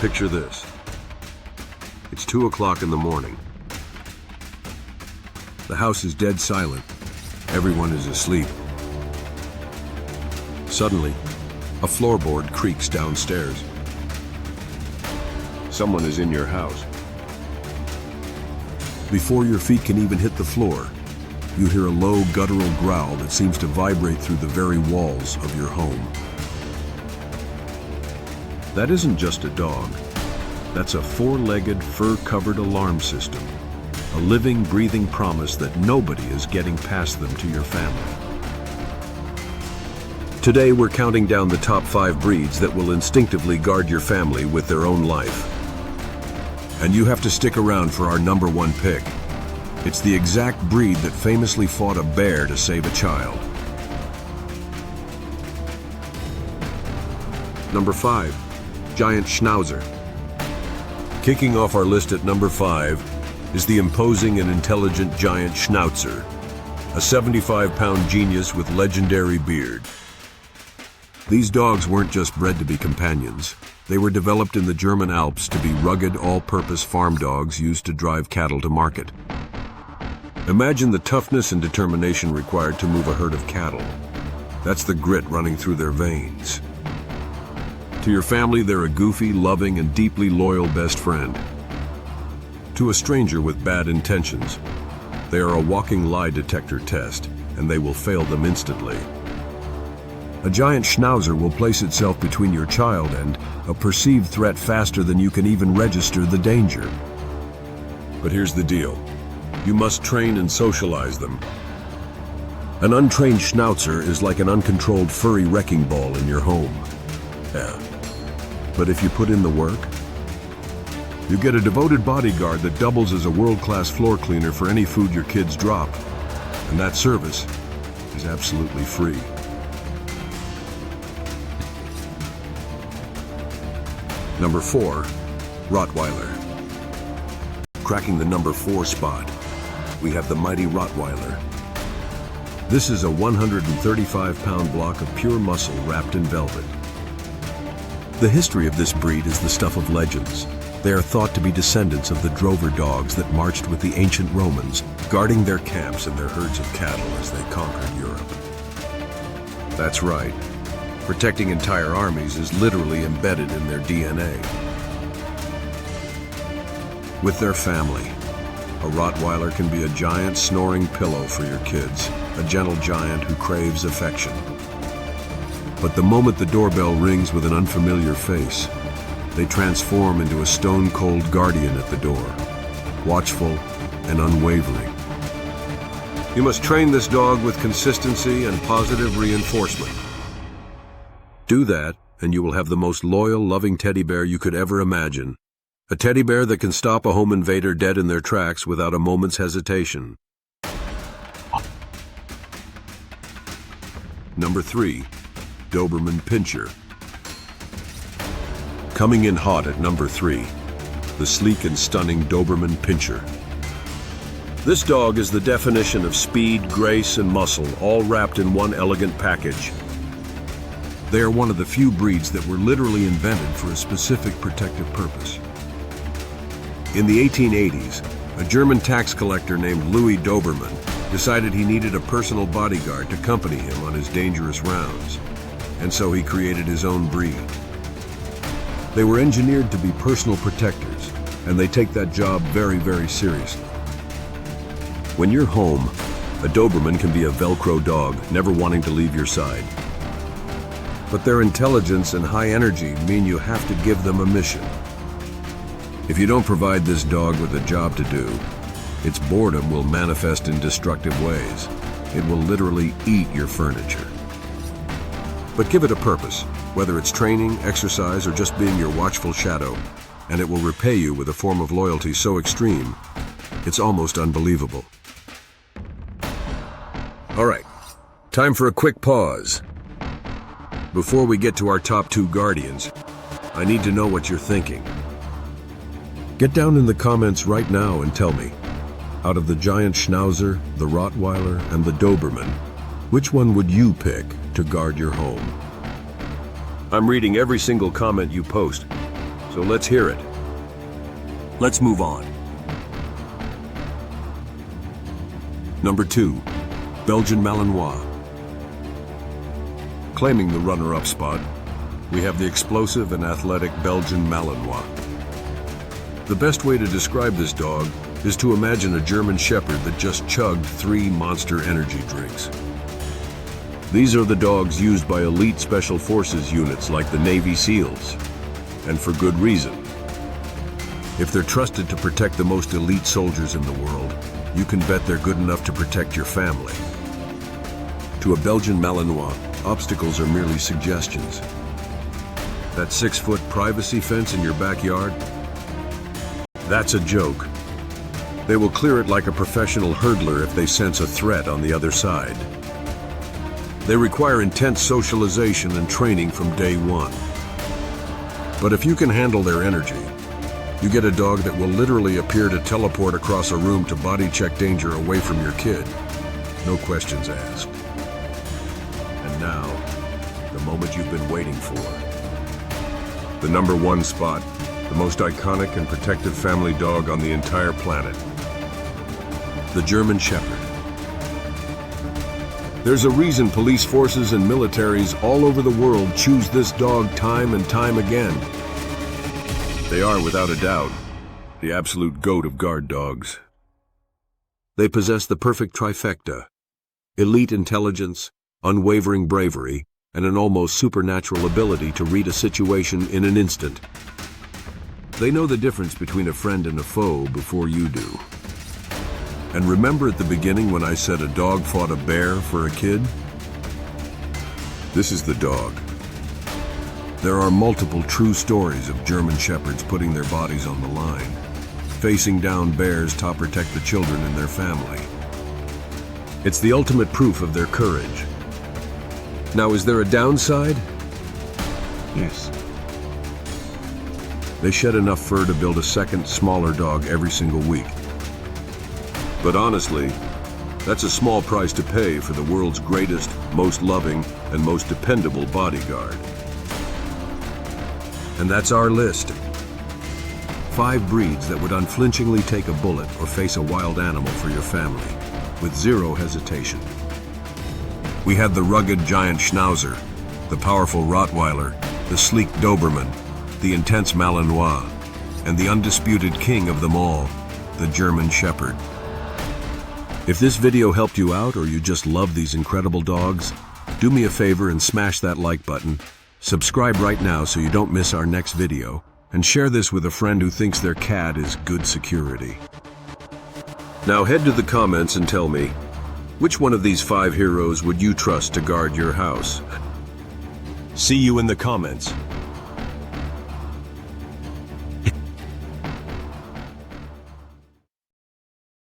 Picture this. It's 2 o'clock in the morning. The house is dead silent. Everyone is asleep. Suddenly, a floorboard creaks downstairs. Someone is in your house. Before your feet can even hit the floor, you hear a low guttural growl that seems to vibrate through the very walls of your home. That isn't just a dog. That's a four-legged, fur-covered alarm system. A living, breathing promise that nobody is getting past them to your family. Today, we're counting down the top 5 breeds that will instinctively guard your family with their own life. And you have to stick around for our number 1 pick. It's the exact breed that famously fought a bear to save a child. Number 5, Giant Schnauzer. Kicking off our list at number 5 is the imposing and intelligent Giant Schnauzer, a 75-pound genius with legendary beard. These dogs weren't just bred to be companions. They were developed in the German Alps to be rugged, all-purpose farm dogs used to drive cattle to market. Imagine the toughness and determination required to move a herd of cattle. That's the grit running through their veins. To your family, they're a goofy, loving, and deeply loyal best friend. To a stranger with bad intentions, they are a walking lie detector test, and they will fail them instantly. A Giant Schnauzer will place itself between your child and a perceived threat faster than you can even register the danger. But here's the deal. You must train and socialize them. An untrained Schnauzer is like an uncontrolled furry wrecking ball in your home. Yeah. But if you put in the work, you get a devoted bodyguard that doubles as a world-class floor cleaner for any food your kids drop. And that service is absolutely free. Number 4, Rottweiler. Cracking the number 4 spot, we have the mighty Rottweiler. This is a 135-pound block of pure muscle wrapped in velvet. The history of this breed is the stuff of legends. They are thought to be descendants of the drover dogs that marched with the ancient Romans, guarding their camps and their herds of cattle as they conquered Europe. That's right. Protecting entire armies is literally embedded in their DNA. With their family, a Rottweiler can be a giant snoring pillow for your kids, a gentle giant who craves affection. But the moment the doorbell rings with an unfamiliar face, they transform into a stone-cold guardian at the door, watchful and unwavering. You must train this dog with consistency and positive reinforcement. Do that, and you will have the most loyal, loving teddy bear you could ever imagine. A teddy bear that can stop a home invader dead in their tracks without a moment's hesitation. Number 3, Doberman Pinscher. Coming in hot at number 3, the sleek and stunning Doberman Pinscher. This dog is the definition of speed, grace, and muscle, all wrapped in one elegant package. They are one of the few breeds that were literally invented for a specific protective purpose. In the 1880s, a German tax collector named Louis Doberman decided he needed a personal bodyguard to accompany him on his dangerous rounds, and so he created his own breed. They were engineered to be personal protectors, and they take that job very, very seriously. When you're home, a Doberman can be a Velcro dog, never wanting to leave your side. But their intelligence and high energy mean you have to give them a mission. If you don't provide this dog with a job to do, its boredom will manifest in destructive ways. It will literally eat your furniture. But give it a purpose, whether it's training, exercise, or just being your watchful shadow, and it will repay you with a form of loyalty so extreme, it's almost unbelievable. All right, time for a quick pause. Before we get to our top 2 guardians, I need to know what you're thinking. Get down in the comments right now and tell me, out of the Giant Schnauzer, the Rottweiler, and the Doberman, which one would you pick to guard your home? I'm reading every single comment you post, so let's hear it. Let's move on. Number 2, Belgian Malinois. Claiming the runner-up spot, we have the explosive and athletic Belgian Malinois. The best way to describe this dog is to imagine a German Shepherd that just chugged 3 Monster energy drinks. These are the dogs used by elite special forces units like the Navy SEALs, and for good reason. If they're trusted to protect the most elite soldiers in the world, you can bet they're good enough to protect your family. To a Belgian Malinois, obstacles are merely suggestions. That 6-foot privacy fence in your backyard? That's a joke. They will clear it like a professional hurdler if they sense a threat on the other side. They require intense socialization and training from day one. But if you can handle their energy, you get a dog that will literally appear to teleport across a room to body check danger away from your kid. No questions asked. And now, the moment you've been waiting for. The number 1 spot, the most iconic and protective family dog on the entire planet. The German Shepherd. There's a reason police forces and militaries all over the world choose this dog time and time again. They are, without a doubt, the absolute goat of guard dogs. They possess the perfect trifecta: elite intelligence, unwavering bravery, and an almost supernatural ability to read a situation in an instant. They know the difference between a friend and a foe before you do. And remember at the beginning when I said a dog fought a bear for a kid? This is the dog. There are multiple true stories of German Shepherds putting their bodies on the line, facing down bears to protect the children in their family. It's the ultimate proof of their courage. Now, is there a downside? Yes. They shed enough fur to build a second, smaller dog every single week. But honestly, that's a small price to pay for the world's greatest, most loving, and most dependable bodyguard. And that's our list. 5 breeds that would unflinchingly take a bullet or face a wild animal for your family, with zero hesitation. We had the rugged Giant Schnauzer, the powerful Rottweiler, the sleek Doberman, the intense Malinois, and the undisputed king of them all, the German Shepherd. If this video helped you out or you just love these incredible dogs, do me a favor and smash that like button, subscribe right now so you don't miss our next video, and share this with a friend who thinks their cat is good security. Now head to the comments and tell me, which one of these 5 heroes would you trust to guard your house? See you in the comments.